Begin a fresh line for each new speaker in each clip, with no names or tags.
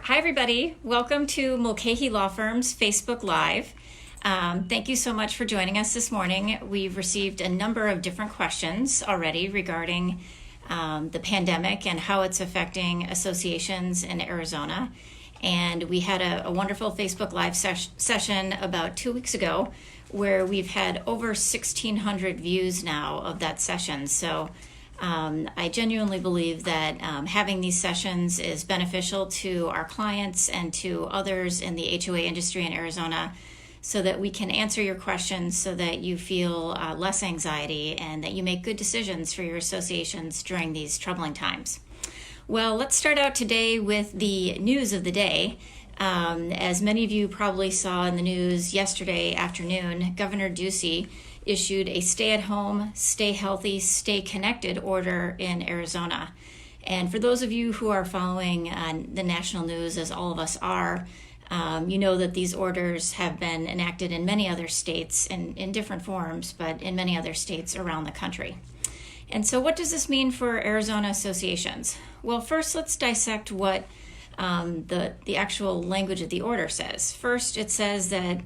Hi, everybody. Welcome to Mulcahy Law Firm's Facebook Live. Thank you so much for joining us this morning. We've received a number of different questions already regarding the pandemic and how it's affecting associations in Arizona. And we had a wonderful Facebook Live session about 2 weeks ago where we've had over 1,600 views now of that session. So I genuinely believe that having these sessions is beneficial to our clients and to others in the HOA industry in Arizona so that we can answer your questions so that you feel less anxiety and that you make good decisions for your associations during these troubling times. Well, let's start out today with the news of the day. As many of you probably saw in the news yesterday afternoon, Governor Ducey issued a stay-at-home, stay healthy, stay connected order in Arizona. And for those of you who are following the national news, as all of us are, you know that these orders have been enacted in many other states in different forms, but in many other states around the country. And so what does this mean for Arizona associations? Well, first let's dissect what the actual language of the order says. First, it says that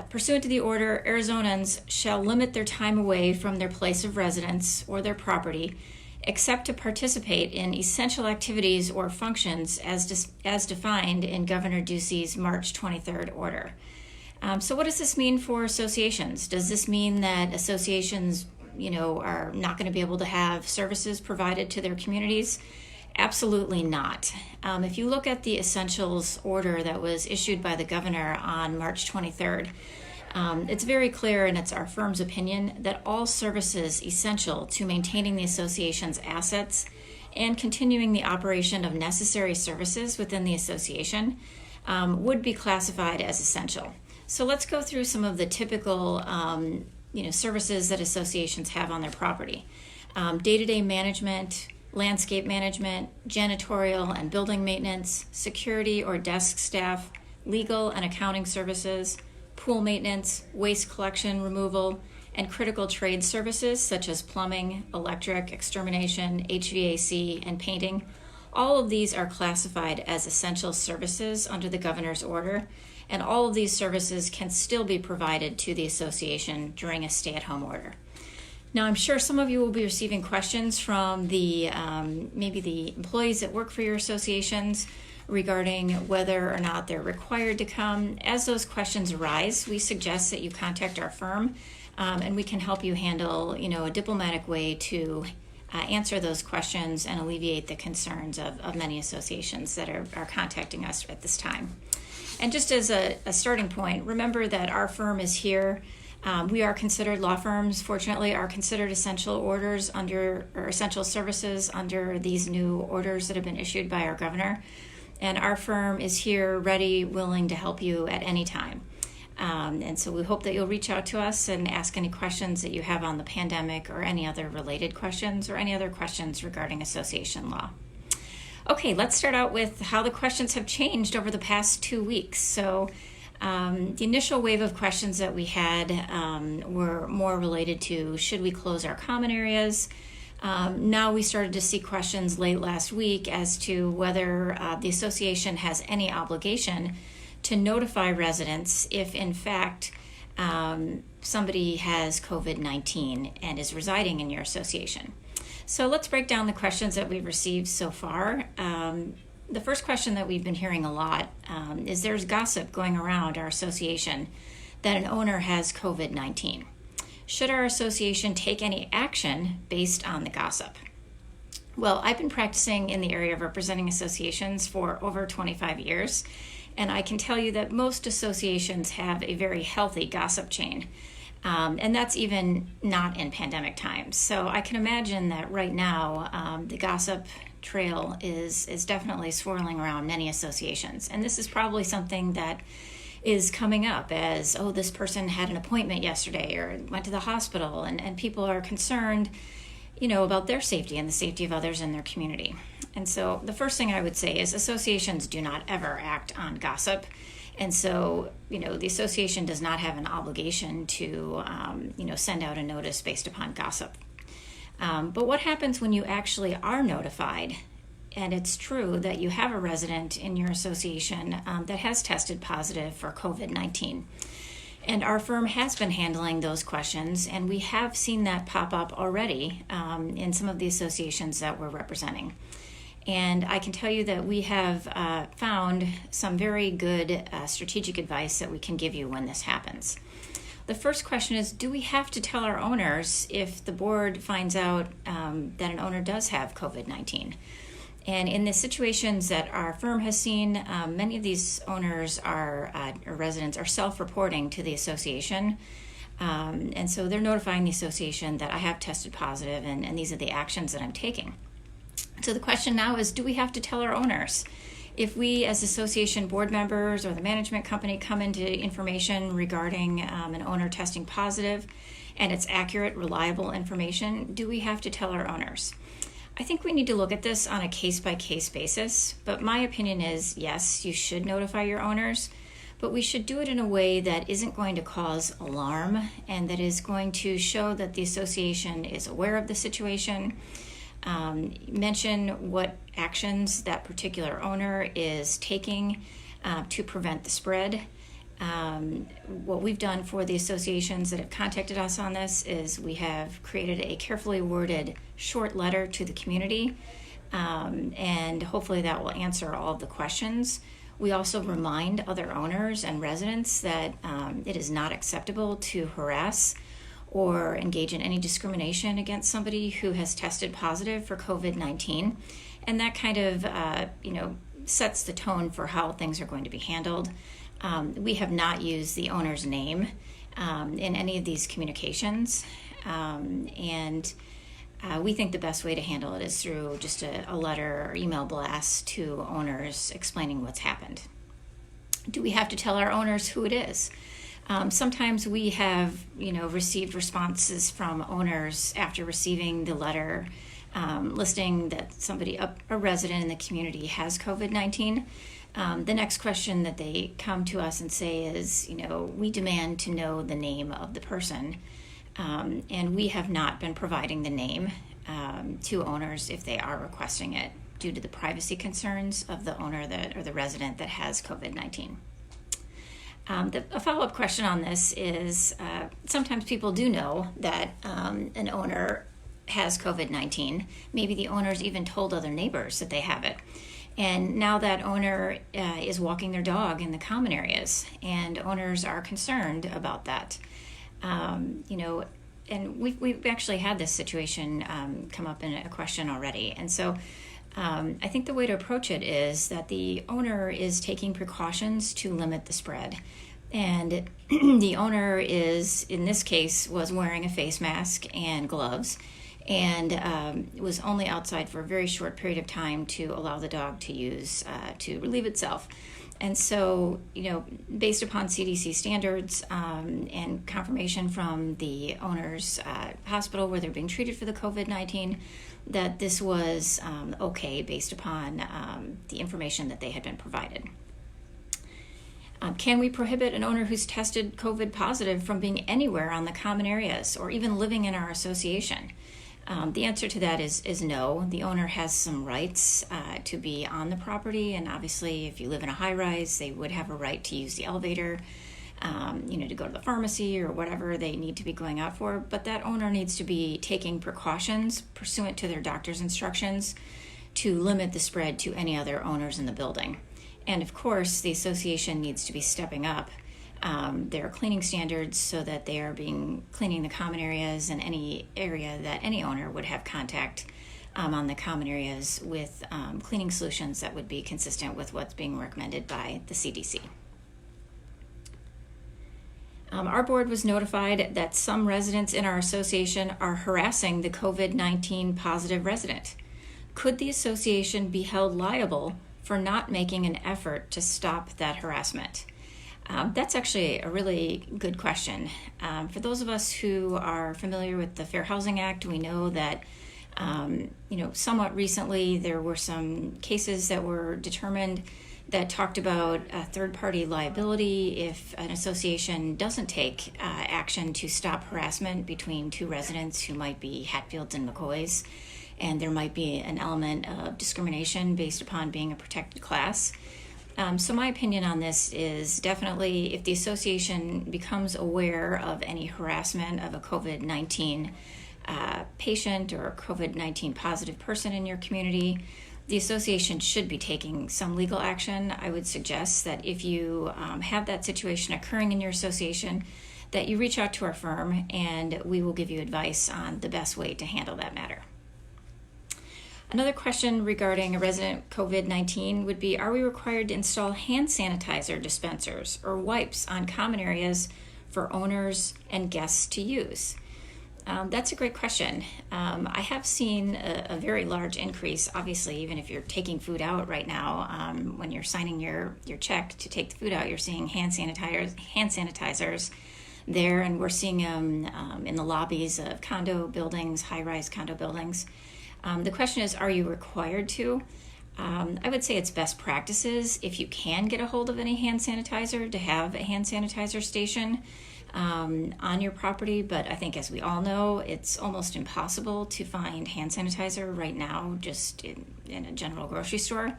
pursuant to the order, Arizonans shall limit their time away from their place of residence or their property, except to participate in essential activities or functions as defined in Governor Ducey's March 23rd order. So what does this mean for associations? Does this mean that associations, are not going to be able to have services provided to their communities? Absolutely not. If you look at the essentials order that was issued by the governor on March 23rd, it's very clear, and it's our firm's opinion, that all services essential to maintaining the association's assets and continuing the operation of necessary services within the association would be classified as essential. So let's go through some of the typical services that associations have on their property. Day-to-day management, landscape management, janitorial and building maintenance, security or desk staff, legal and accounting services, pool maintenance, waste collection, removal, and critical trade services such as plumbing, electric, extermination, HVAC, and painting. All of these are classified as essential services under the governor's order, and all of these services can still be provided to the association during a stay-at-home order. Now, I'm sure some of you will be receiving questions from maybe the employees that work for your associations regarding whether or not they're required to come. As those questions arise, we suggest that you contact our firm, and we can help you handle, a diplomatic way to answer those questions and alleviate the concerns of many associations that are contacting us at this time. And just as a starting point, remember that our firm is here. We are considered, law firms, fortunately, are considered essential orders or essential services under these new orders that have been issued by our governor. And our firm is here ready, willing to help you at any time. And so we hope that you'll reach out to us and ask any questions that you have on the pandemic or any other related questions or any other questions regarding association law. Okay, let's start out with how the questions have changed over the past 2 weeks. So the initial wave of questions that we had were more related to should we close our common areas. Now we started to see questions late last week as to whether the association has any obligation to notify residents if in fact somebody has COVID-19 and is residing in your association. So let's break down the questions that we've received so far. The first question that we've been hearing a lot is there's gossip going around our association that an owner has COVID-19. Should our association take any action based on the gossip? Well, I've been practicing in the area of representing associations for over 25 years, and I can tell you that most associations have a very healthy gossip chain. And that's even not in pandemic times. So I can imagine that right now the gossip trail is definitely swirling around many associations. And this is probably something that is coming up as, this person had an appointment yesterday or went to the hospital, and people are concerned, about their safety and the safety of others in their community. And so the first thing I would say is associations do not ever act on gossip. And so, the association does not have an obligation to, send out a notice based upon gossip. But what happens when you actually are notified and it's true that you have a resident in your association that has tested positive for COVID-19. And our firm has been handling those questions, and we have seen that pop up already in some of the associations that we're representing. And I can tell you that we have found some very good strategic advice that we can give you when this happens. The first question is, do we have to tell our owners if the board finds out that an owner does have COVID-19? And in the situations that our firm has seen, many of these owners or residents are self-reporting to the association. And so they're notifying the association that I have tested positive and these are the actions that I'm taking. So the question now is, do we have to tell our owners? If we as association board members or the management company come into information regarding an owner testing positive and it's accurate, reliable information, do we have to tell our owners? I think we need to look at this on a case-by-case basis, but my opinion is, yes, you should notify your owners, but we should do it in a way that isn't going to cause alarm and that is going to show that the association is aware of the situation. Mention what actions that particular owner is taking to prevent the spread. What we've done for the associations that have contacted us on this is we have created a carefully worded short letter to the community, and hopefully that will answer all of the questions. We also remind other owners and residents that it is not acceptable to harass or engage in any discrimination against somebody who has tested positive for COVID-19. And that kind of, sets the tone for how things are going to be handled. We have not used the owner's name in any of these communications. And we think the best way to handle it is through just a letter or email blast to owners explaining what's happened. Do we have to tell our owners who it is? Sometimes we have, received responses from owners after receiving the letter listing that a resident in the community has COVID-19. The next question that they come to us and say is, we demand to know the name of the person, and we have not been providing the name to owners if they are requesting it due to the privacy concerns of the owner or the resident that has COVID-19. A follow-up question on this is sometimes people do know that an owner has COVID-19. Maybe the owner's even told other neighbors that they have it. And now that owner is walking their dog in the common areas, and owners are concerned about that. And we've actually had this situation come up in a question already. And so I think the way to approach it is that the owner is taking precautions to limit the spread. And the owner in this case, was wearing a face mask and gloves and was only outside for a very short period of time to allow the dog to relieve itself. And so, based upon CDC standards and confirmation from the owner's hospital where they're being treated for the COVID-19, that this was okay based upon the information that they had been provided. Can we prohibit an owner who's tested COVID positive from being anywhere on the common areas or even living in our association? The answer to that is no. The owner has some rights to be on the property, and obviously if you live in a high-rise, they would have a right to use the elevator, to go to the pharmacy or whatever they need to be going out for, but that owner needs to be taking precautions pursuant to their doctor's instructions to limit the spread to any other owners in the building. And of course, the association needs to be stepping up their cleaning standards so that they are cleaning the common areas and any area that any owner would have contact on the common areas with cleaning solutions that would be consistent with what's being recommended by the CDC. Our board was notified that some residents in our association are harassing the COVID-19 positive resident. Could the association be held liable for not making an effort to stop that harassment? That's actually a really good question. For those of us who are familiar with the Fair Housing Act, we know that somewhat recently there were some cases that were determined that talked about third-party liability if an association doesn't take action to stop harassment between two residents who might be Hatfields and McCoys. and there might be an element of discrimination based upon being a protected class. So my opinion on this is definitely if the association becomes aware of any harassment of a COVID-19 patient or a COVID-19 positive person in your community, the association should be taking some legal action. I would suggest that if you have that situation occurring in your association, that you reach out to our firm and we will give you advice on the best way to handle that matter. Another question regarding a resident COVID-19 would be, are we required to install hand sanitizer dispensers or wipes on common areas for owners and guests to use? That's a great question. I have seen a very large increase, obviously, even if you're taking food out right now, when you're signing your check to take the food out, you're seeing hand sanitizers there, and we're seeing them in the lobbies of condo buildings, high-rise condo buildings. The question is, are you required to? I would say it's best practices if you can get a hold of any hand sanitizer to have a hand sanitizer station on your property, but I think as we all know, it's almost impossible to find hand sanitizer right now just in a general grocery store.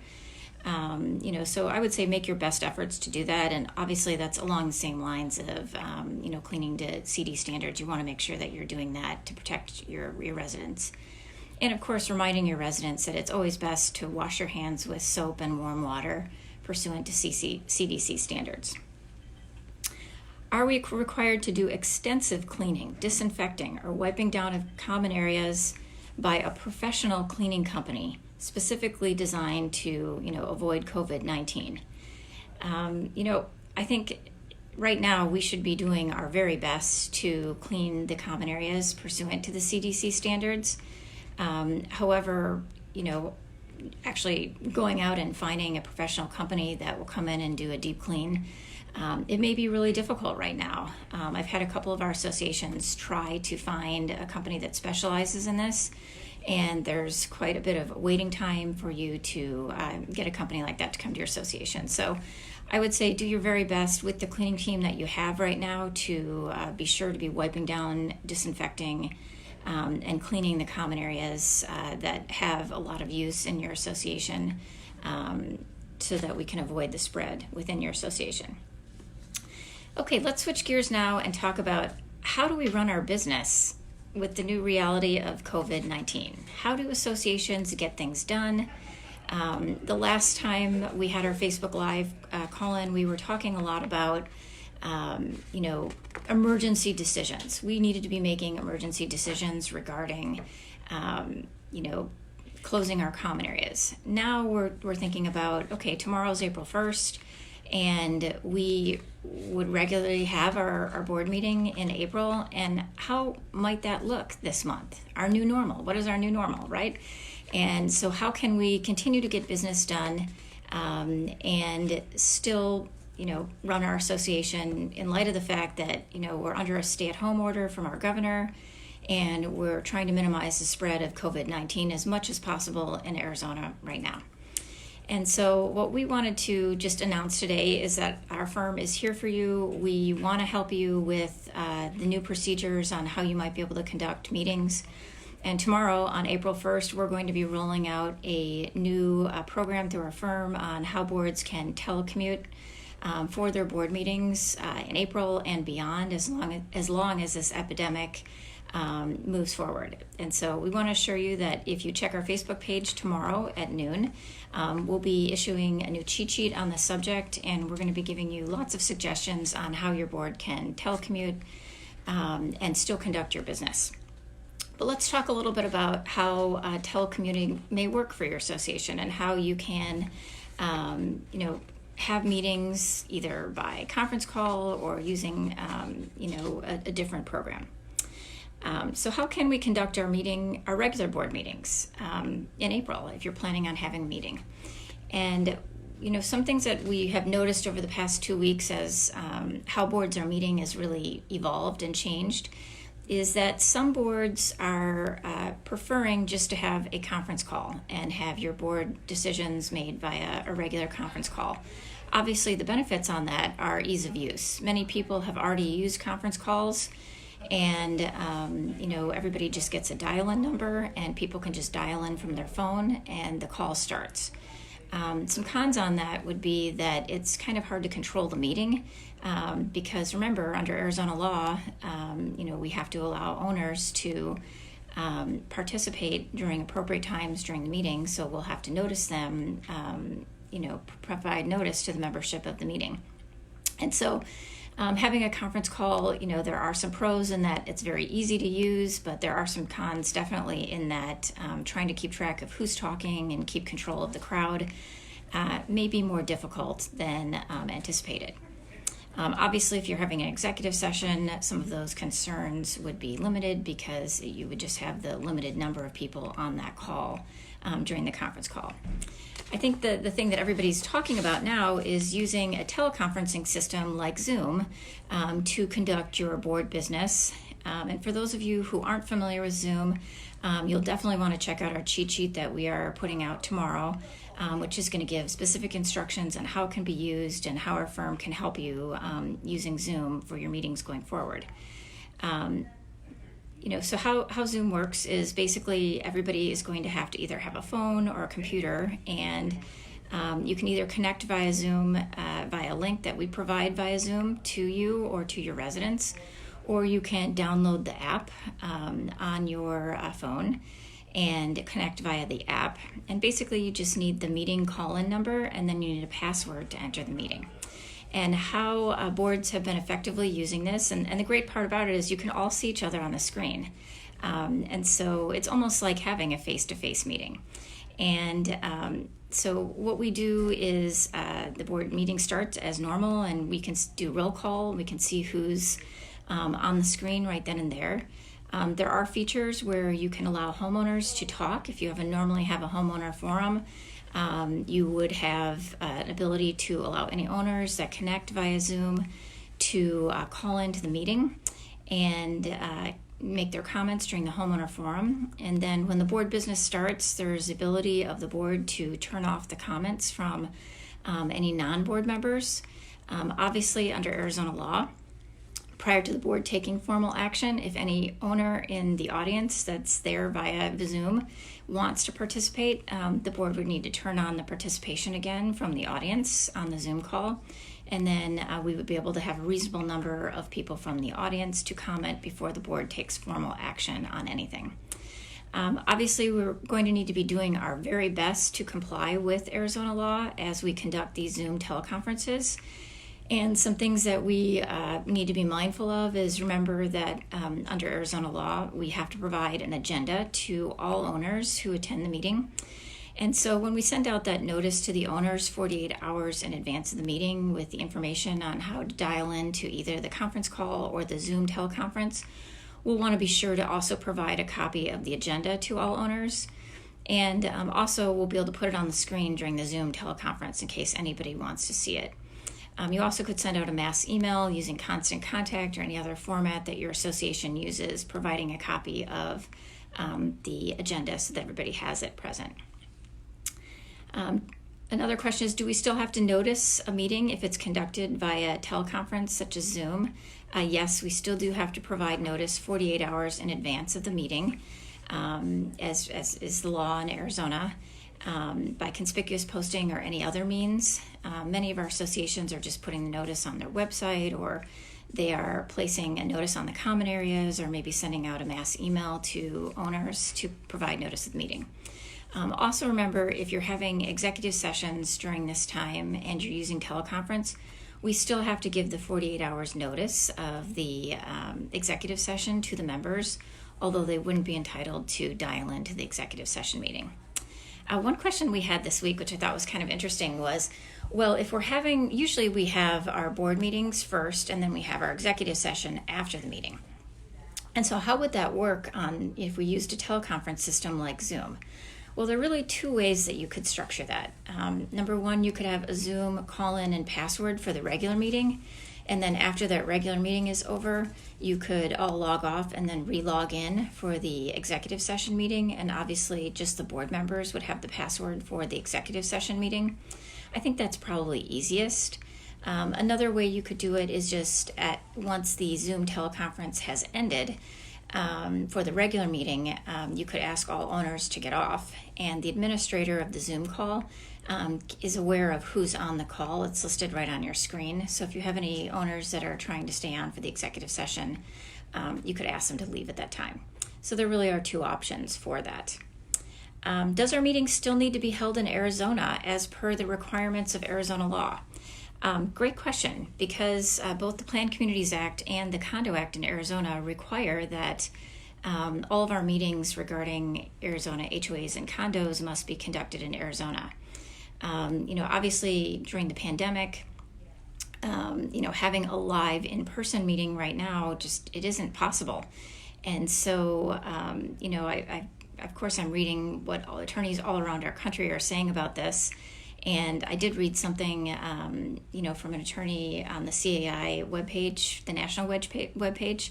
So I would say make your best efforts to do that, and obviously that's along the same lines of cleaning to CD standards. You want to make sure that you're doing that to protect your residents. And of course, reminding your residents that it's always best to wash your hands with soap and warm water pursuant to CDC standards. Are we required to do extensive cleaning, disinfecting, or wiping down of common areas by a professional cleaning company specifically designed to, avoid COVID-19? I think right now we should be doing our very best to clean the common areas pursuant to the CDC standards. However, actually going out and finding a professional company that will come in and do a deep clean, it may be really difficult right now. I've had a couple of our associations try to find a company that specializes in this, and there's quite a bit of waiting time for you to get a company like that to come to your association. So I would say do your very best with the cleaning team that you have right now to be sure to be wiping down, disinfecting, and cleaning the common areas that have a lot of use in your association so that we can avoid the spread within your association. Okay, let's switch gears now and talk about how do we run our business with the new reality of COVID-19? How do associations get things done? The last time we had our Facebook Live call-in, we were talking a lot about emergency decisions. We needed to be making emergency decisions regarding, closing our common areas. Now we're thinking about, okay, tomorrow's April 1st, and we would regularly have our board meeting in April, and how might that look this month? Our new normal. What is our new normal, right? And so how can we continue to get business done and still run our association in light of the fact that, we're under a stay-at-home order from our governor, and we're trying to minimize the spread of COVID-19 as much as possible in Arizona right now. And so what we wanted to just announce today is that our firm is here for you. We want to help you with the new procedures on how you might be able to conduct meetings. And tomorrow, on April 1st, we're going to be rolling out a new program through our firm on how boards can telecommute for their board meetings in April and beyond, as long as this epidemic moves forward. And so we want to assure you that if you check our Facebook page tomorrow at noon, we'll be issuing a new cheat sheet on the subject, and we're going to be giving you lots of suggestions on how your board can telecommute and still conduct your business. But let's talk a little bit about how telecommuting may work for your association and how you can, have meetings either by conference call or using, a different program. So how can we conduct our regular board meetings in April if you're planning on having a meeting? And, some things that we have noticed over the past 2 weeks as how boards are meeting has really evolved and changed is that some boards are preferring just to have a conference call and have your board decisions made via a regular conference call. Obviously, the benefits on that are ease of use. Many people have already used conference calls, And, everybody just gets a dial-in number, and people can just dial in from their phone, and the call starts. Some cons on that would be that it's kind of hard to control the meeting because remember, under Arizona law, we have to allow owners to participate during appropriate times during the meeting, so we'll have to notice them, provide notice to the membership of the meeting. And so having a conference call, there are some pros in that it's very easy to use, but there are some cons definitely in that trying to keep track of who's talking and keep control of the crowd may be more difficult than anticipated. Obviously, if you're having an executive session, some of those concerns would be limited because you would just have the limited number of people on that call during the conference call. I think the thing that everybody's talking about now is using a teleconferencing system like Zoom to conduct your board business. And for those of you who aren't familiar with Zoom, you'll definitely want to check out our cheat sheet that we are putting out tomorrow, which is going to give specific instructions on how it can be used and how our firm can help you using Zoom for your meetings going forward. So how Zoom works is basically everybody is going to have to either have a phone or a computer, and you can either connect via Zoom via a link that we provide via Zoom to you or to your residents, or you can download the app on your phone and connect via the app. And basically you just need the meeting call-in number, and then you need a password to enter the meeting. And how boards have been effectively using this, and the great part about it is you can all see each other on the screen. And so it's almost like having a face-to-face meeting. And so what we do is the board meeting starts as normal, and we can do roll call. We can see who's on the screen right then and there. There are features where you can allow homeowners to talk. If you normally have a homeowner forum, you would have an ability to allow any owners that connect via Zoom to call into the meeting and make their comments during the homeowner forum. And then when the board business starts, there's the ability of the board to turn off the comments from any non-board members. Obviously, under Arizona law, prior to the board taking formal action, if any owner in the audience that's there via Zoom wants to participate, the board would need to turn on the participation again from the audience on the Zoom call. And then we would be able to have a reasonable number of people from the audience to comment before the board takes formal action on anything. Obviously, we're going to need to be doing our very best to comply with Arizona law as we conduct these Zoom teleconferences. And some things that we need to be mindful of is remember that under Arizona law, we have to provide an agenda to all owners who attend the meeting. And so when we send out that notice to the owners 48 hours in advance of the meeting with the information on how to dial into either the conference call or the Zoom teleconference, we'll want to be sure to also provide a copy of the agenda to all owners. And also we'll be able to put it on the screen during the Zoom teleconference in case anybody wants to see it. You also could send out a mass email using Constant Contact or any other format that your association uses, providing a copy of the agenda so that everybody has it present. Another question is, do we still have to notice a meeting if it's conducted via teleconference such as Zoom? Yes, we still do have to provide notice 48 hours in advance of the meeting, as is the law in Arizona. By conspicuous posting or any other means. Many of our associations are just putting the notice on their website, or they are placing a notice on the common areas, or maybe sending out a mass email to owners to provide notice of the meeting. Also remember, if you're having executive sessions during this time and you're using teleconference, we still have to give the 48 hours notice of the executive session to the members, although they wouldn't be entitled to dial into the executive session meeting. One question we had this week, which I thought was kind of interesting, was, well, if we're usually we have our board meetings first, and then we have our executive session after the meeting. And so how would that work if we used a teleconference system like Zoom? Well, there are really two ways that you could structure that. Number one, you could have a Zoom call-in and password for the regular meeting. And then after that regular meeting is over, you could all log off and then re-log in for the executive session meeting. And obviously just the board members would have the password for the executive session meeting. I think that's probably easiest. Another way you could do it is just once the Zoom teleconference has ended, for the regular meeting, you could ask all owners to get off, and the administrator of the Zoom call is aware of who's on the call. It's listed right on your screen. So if you have any owners that are trying to stay on for the executive session, you could ask them to leave at that time. So there really are two options for that. Does our meeting still need to be held in Arizona as per the requirements of Arizona law? Great question, because both the Planned Communities Act and the Condo Act in Arizona require that all of our meetings regarding Arizona HOAs and condos must be conducted in Arizona. Obviously during the pandemic, having a live in-person meeting right now, it isn't possible. And so, of course, I'm reading what all attorneys all around our country are saying about this. And I did read something, from an attorney on the CAI webpage, the national webpage.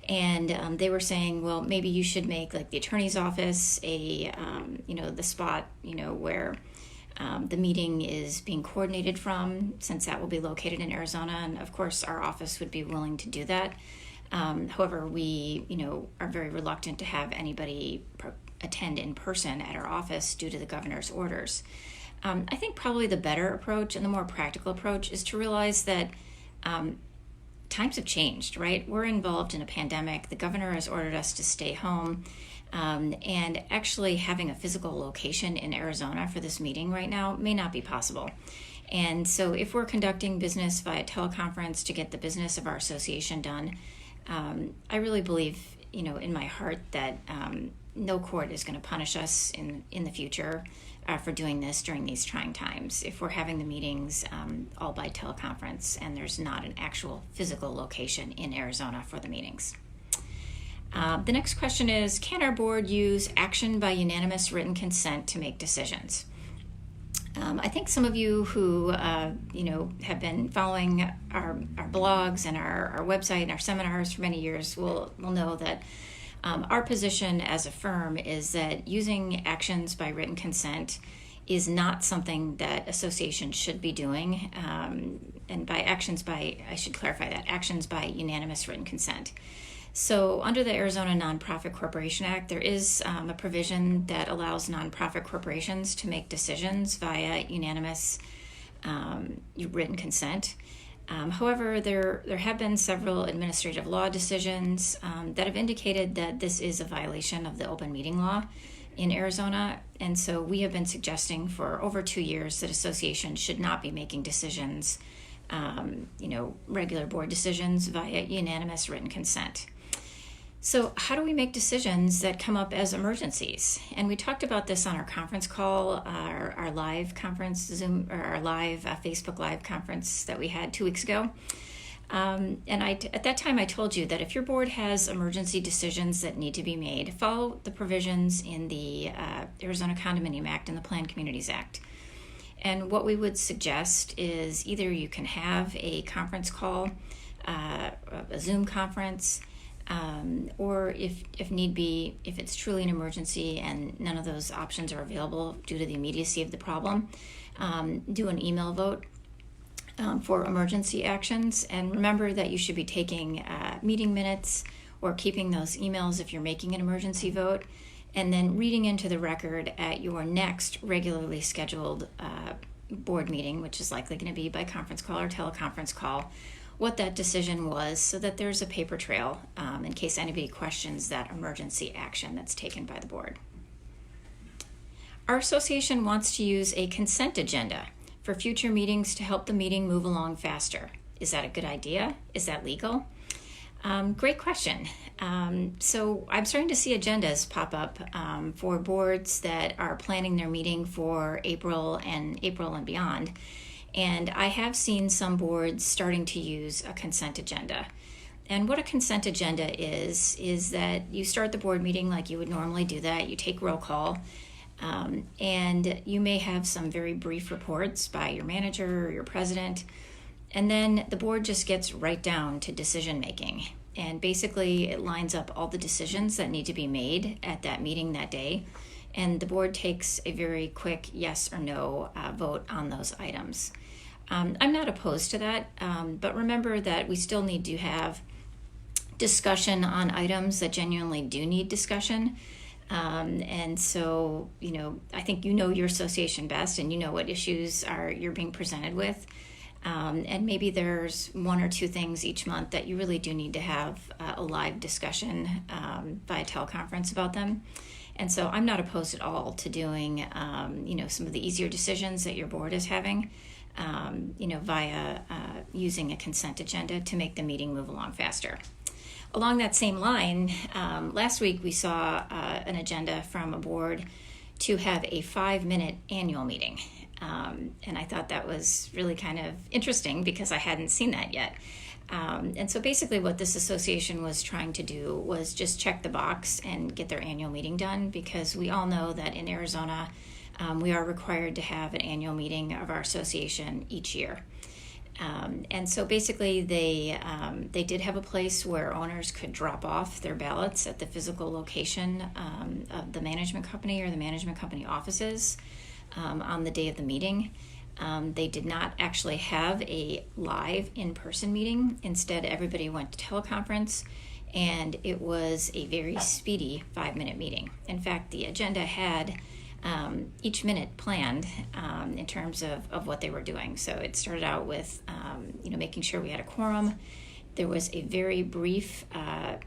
And they were saying, well, maybe you should make like the attorney's office the spot, where the meeting is being coordinated from, since that will be located in Arizona. And of course, our office would be willing to do that. However, we, are very reluctant to have anybody attend in person at our office due to the governor's orders. I think probably the better approach and the more practical approach is to realize that times have changed, right? We're involved in a pandemic. The governor has ordered us to stay home. And actually having a physical location in Arizona for this meeting right now may not be possible. And so if we're conducting business via teleconference to get the business of our association done, I really believe, in my heart that no court is going to punish us in the future for doing this during these trying times if we're having the meetings all by teleconference and there's not an actual physical location in Arizona for the meetings. The next question is, can our board use action by unanimous written consent to make decisions? I think some of you who have been following our blogs and our website and our seminars for many years will know that our position as a firm is that using actions by written consent is not something that associations should be doing. And I should clarify that, actions by unanimous written consent. So under the Arizona Nonprofit Corporation Act, there is a provision that allows nonprofit corporations to make decisions via unanimous written consent. However, there have been several administrative law decisions that have indicated that this is a violation of the open meeting law in Arizona. And so we have been suggesting for over 2 years that associations should not be making decisions, regular board decisions via unanimous written consent. So how do we make decisions that come up as emergencies? And we talked about this on our conference call, our live conference, Zoom, or our live Facebook Live conference that we had 2 weeks ago. And at that time, I told you that if your board has emergency decisions that need to be made, follow the provisions in the Arizona Condominium Act and the Planned Communities Act. And what we would suggest is either you can have a conference call, a Zoom conference, or if need be, if it's truly an emergency and none of those options are available due to the immediacy of the problem, do an email vote for emergency actions. And remember that you should be taking meeting minutes or keeping those emails if you're making an emergency vote, and then reading into the record at your next regularly scheduled board meeting, which is likely going to be by conference call or teleconference call, what that decision was, so that there's a paper trail in case anybody questions that emergency action that's taken by the board. Our association wants to use a consent agenda for future meetings to help the meeting move along faster. Is that a good idea? Is that legal? Great question. So I'm starting to see agendas pop up for boards that are planning their meeting for April and beyond. And I have seen some boards starting to use a consent agenda. And what a consent agenda is that you start the board meeting like you would normally do that. You take roll call, and you may have some very brief reports by your manager or your president. And then the board just gets right down to decision making. And basically it lines up all the decisions that need to be made at that meeting that day. And the board takes a very quick yes or no vote on those items. I'm not opposed to that, but remember that we still need to have discussion on items that genuinely do need discussion. And so, I think your association best, and what issues you're being presented with. And maybe there's one or two things each month that you really do need to have a live discussion via teleconference about them. And so I'm not opposed at all to doing, some of the easier decisions that your board is having, via using a consent agenda to make the meeting move along faster. Along that same line, last week we saw an agenda from a board to have a 5-minute annual meeting. And I thought that was really kind of interesting because I hadn't seen that yet. And so basically what this association was trying to do was just check the box and get their annual meeting done, because we all know that in Arizona, we are required to have an annual meeting of our association each year. And so basically they did have a place where owners could drop off their ballots at the physical location of the management company or the management company offices on the day of the meeting. They did not actually have a live in-person meeting. Instead, everybody went to teleconference, and it was a very speedy 5-minute meeting. In fact, the agenda had each minute planned in terms of what they were doing. So it started out with making sure we had a quorum. There was a very brief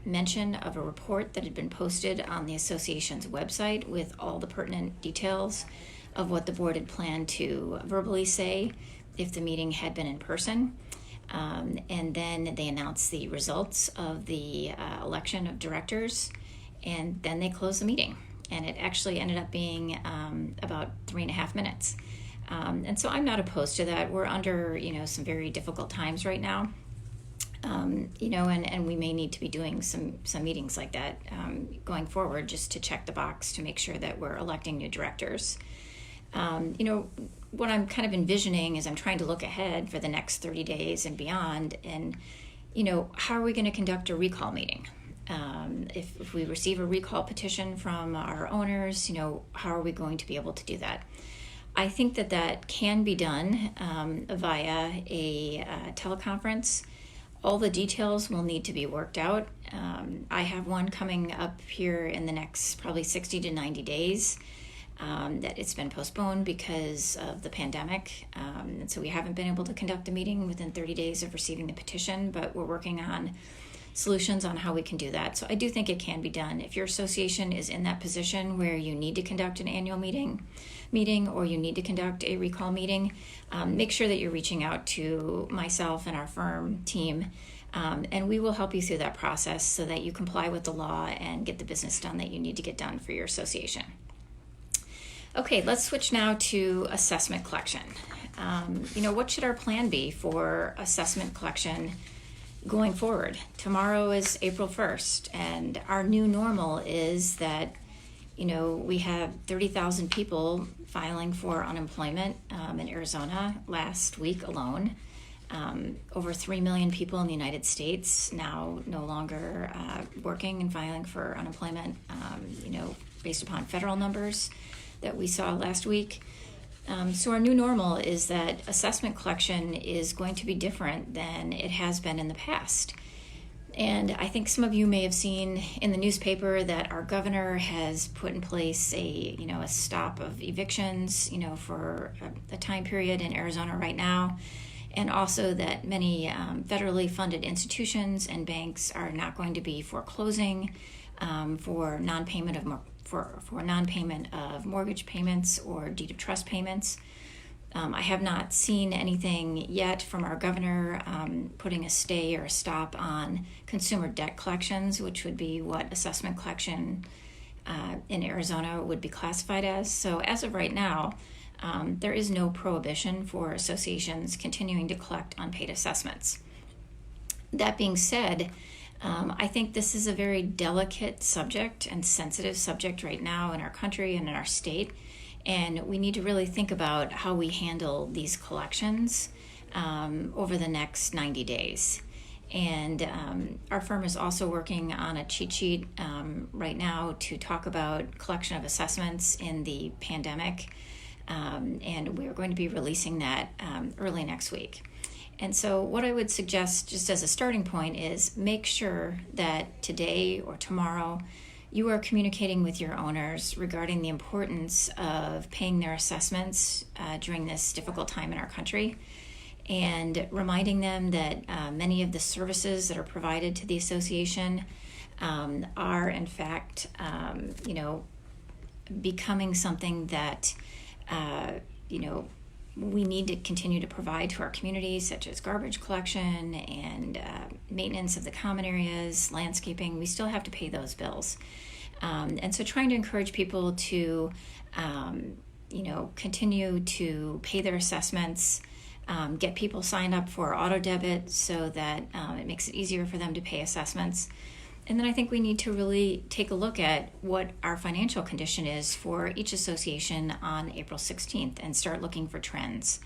mention of a report that had been posted on the association's website with all the pertinent details of what the board had planned to verbally say if the meeting had been in person. And then they announced the results of the election of directors, and then they closed the meeting. And it actually ended up being about 3.5 minutes. And so I'm not opposed to that. We're under, some very difficult times right now. And we may need to be doing some meetings like that going forward, just to check the box to make sure that we're electing new directors. What I'm kind of envisioning is I'm trying to look ahead for the next 30 days and beyond. And, how are we going to conduct a recall meeting? If we receive a recall petition from our owners, how are we going to be able to do that? I think that can be done via a teleconference. All the details will need to be worked out. I have one coming up here in the next probably 60 to 90 days that it's been postponed because of the pandemic. And so we haven't been able to conduct a meeting within 30 days of receiving the petition, but we're working on solutions on how we can do that. So I do think it can be done. If your association is in that position where you need to conduct an annual meeting or you need to conduct a recall meeting, make sure that you're reaching out to myself and our firm team, and we will help you through that process so that you comply with the law and get the business done that you need to get done for your association. Okay, let's switch now to assessment collection. What should our plan be for assessment collection going forward? Tomorrow is April 1st, and our new normal is that, we have 30,000 people filing for unemployment in Arizona last week alone. Over 3 million people in the United States now no longer working and filing for unemployment, based upon federal numbers that we saw last week. So our new normal is that assessment collection is going to be different than it has been in the past. And I think some of you may have seen in the newspaper that our governor has put in place a stop of evictions, for a time period in Arizona right now. And also that many federally funded institutions and banks are not going to be foreclosing for non-payment of mortgage payments or deed of trust payments. I have not seen anything yet from our governor putting a stay or a stop on consumer debt collections, which would be what assessment collection in Arizona would be classified as. So as of right now, there is no prohibition for associations continuing to collect unpaid assessments. That being said, I think this is a very delicate subject and sensitive subject right now in our country and in our state, and we need to really think about how we handle these collections over the next 90 days. And our firm is also working on a cheat sheet right now to talk about collection of assessments in the pandemic. and we're going to be releasing that early next week. And so what I would suggest, just as a starting point, is make sure that today or tomorrow you are communicating with your owners regarding the importance of paying their assessments during this difficult time in our country, and reminding them that many of the services that are provided to the association are in fact, becoming something that, we need to continue to provide to our community, such as garbage collection and maintenance of the common areas, landscaping. We still have to pay those bills. And so trying to encourage people to, continue to pay their assessments, get people signed up for auto debit so that it makes it easier for them to pay assessments. And then I think we need to really take a look at what our financial condition is for each association on April 16th and start looking for trends.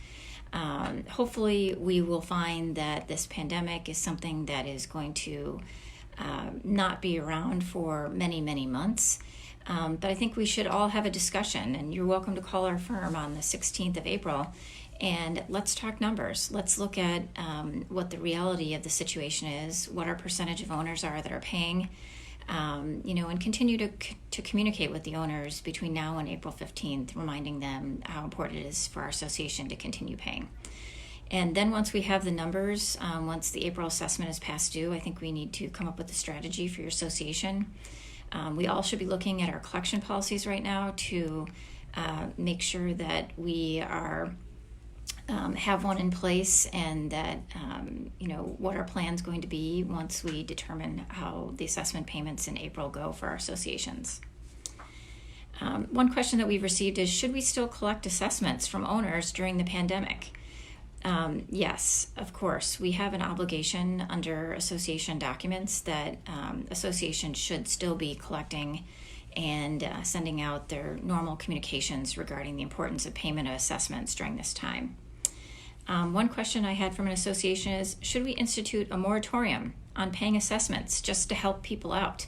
Hopefully we will find that this pandemic is something that is going to not be around for many, many months. But I think we should all have a discussion, and you're welcome to call our firm on the 16th of April, and let's talk numbers. Let's look at what the reality of the situation is, what our percentage of owners are that are paying, and continue to communicate with the owners between now and April 15th, reminding them how important it is for our association to continue paying. And then once we have the numbers, once the April assessment is past due, I think we need to come up with a strategy for your association. We all should be looking at our collection policies right now to make sure that we are have one in place, and that what our plan is going to be once we determine how the assessment payments in April go for our associations. One question that we've received is, should we still collect assessments from owners during the pandemic? Yes, of course. We have an obligation under association documents that associations should still be collecting and sending out their normal communications regarding the importance of payment of assessments during this time. One question I had from an association is, should we institute a moratorium on paying assessments just to help people out?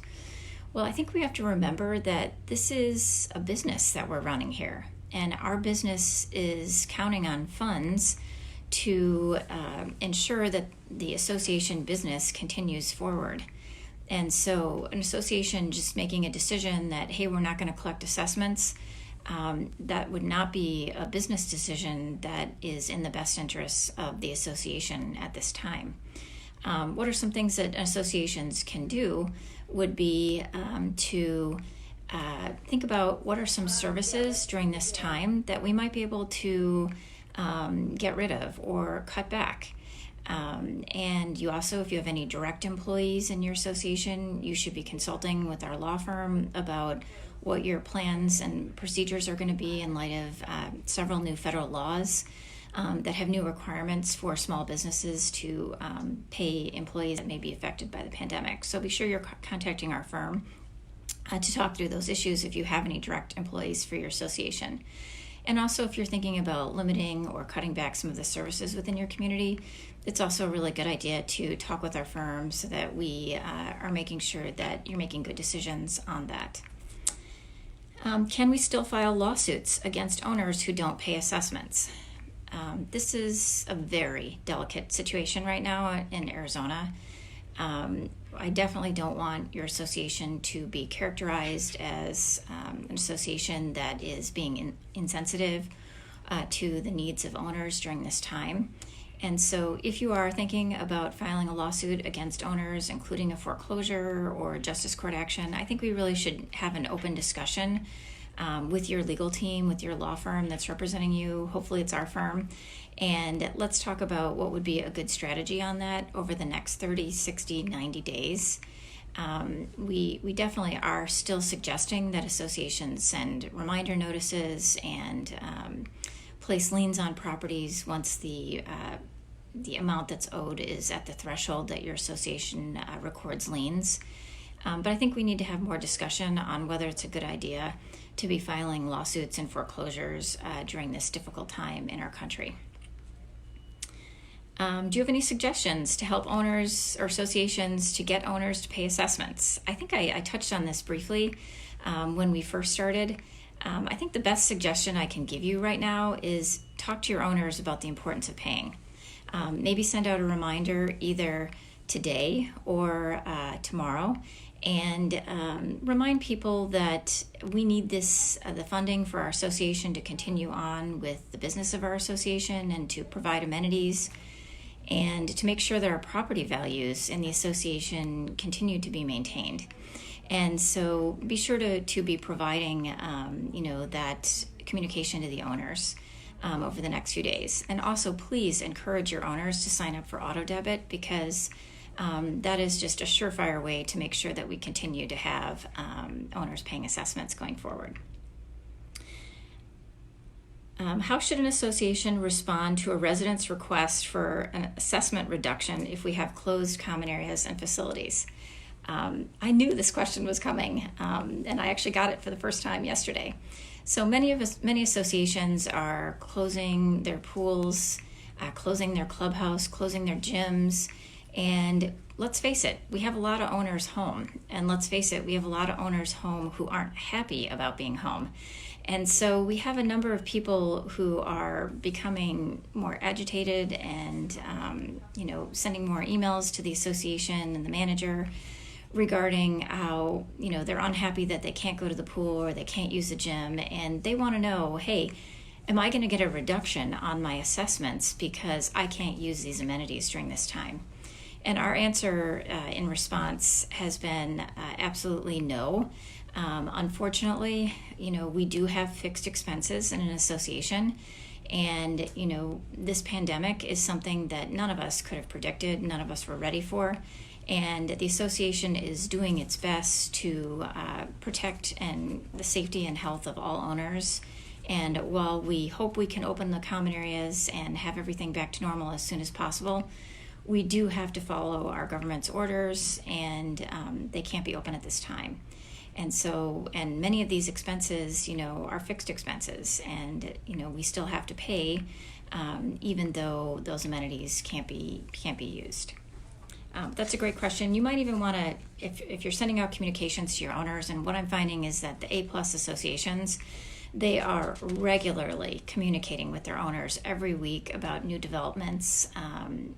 Well, I think we have to remember that this is a business that we're running here, and our business is counting on funds to ensure that the association business continues forward. And so an association just making a decision that, hey, we're not going to collect assessments, that would not be a business decision that is in the best interests of the association at this time. What are some things that associations can do would be to think about what are some services during this time that we might be able to get rid of or cut back. And you also, if you have any direct employees in your association, you should be consulting with our law firm about what your plans and procedures are going to be in light of several new federal laws that have new requirements for small businesses to pay employees that may be affected by the pandemic. So be sure you're contacting our firm to talk through those issues if you have any direct employees for your association. And also, if you're thinking about limiting or cutting back some of the services within your community, it's also a really good idea to talk with our firm so that we are making sure that you're making good decisions on that. Can we still file lawsuits against owners who don't pay assessments? This is a very delicate situation right now in Arizona. I definitely don't want your association to be characterized as an association that is being insensitive to the needs of owners during this time. And so if you are thinking about filing a lawsuit against owners, including a foreclosure or justice court action, I think we really should have an open discussion with your legal team, with your law firm that's representing you. Hopefully it's our firm. And let's talk about what would be a good strategy on that over the next 30, 60, 90 days. We definitely are still suggesting that associations send reminder notices and place liens on properties once the amount that's owed is at the threshold that your association records liens. But I think we need to have more discussion on whether it's a good idea to be filing lawsuits and foreclosures during this difficult time in our country. Do you have any suggestions to help owners or associations to get owners to pay assessments? I think I touched on this briefly when we first started. I think the best suggestion I can give you right now is talk to your owners about the importance of paying. Maybe send out a reminder either today or tomorrow, and remind people that we need this the funding for our association to continue on with the business of our association and to provide amenities, and to make sure that our property values in the association continue to be maintained. And so be sure to be providing that communication to the owners over the next few days. And also please encourage your owners to sign up for auto debit, because that is just a surefire way to make sure that we continue to have owners paying assessments going forward. How should an association respond to a resident's request for an assessment reduction if we have closed common areas and facilities? I knew this question was coming, and I actually got it for the first time yesterday. So many associations are closing their pools, closing their clubhouse, closing their gyms, and let's face it, we have a lot of owners home, and let's face it, we have a lot of owners home who aren't happy about being home. And so we have a number of people who are becoming more agitated and, sending more emails to the association and the manager regarding how, they're unhappy that they can't go to the pool or they can't use the gym. And they want to know, hey, am I going to get a reduction on my assessments because I can't use these amenities during this time? And our answer in response has been absolutely no. Unfortunately, we do have fixed expenses in an association, and this pandemic is something that none of us could have predicted, none of us were ready for, and the association is doing its best to protect the safety and health of all owners. And while we hope we can open the common areas and have everything back to normal as soon as possible, we do have to follow our government's orders, and they can't be open at this time. And many of these expenses, are fixed expenses, and we still have to pay, even though those amenities can't be used. That's a great question. You might even want to, if you're sending out communications to your owners, and what I'm finding is that the A+ associations, they are regularly communicating with their owners every week about new developments.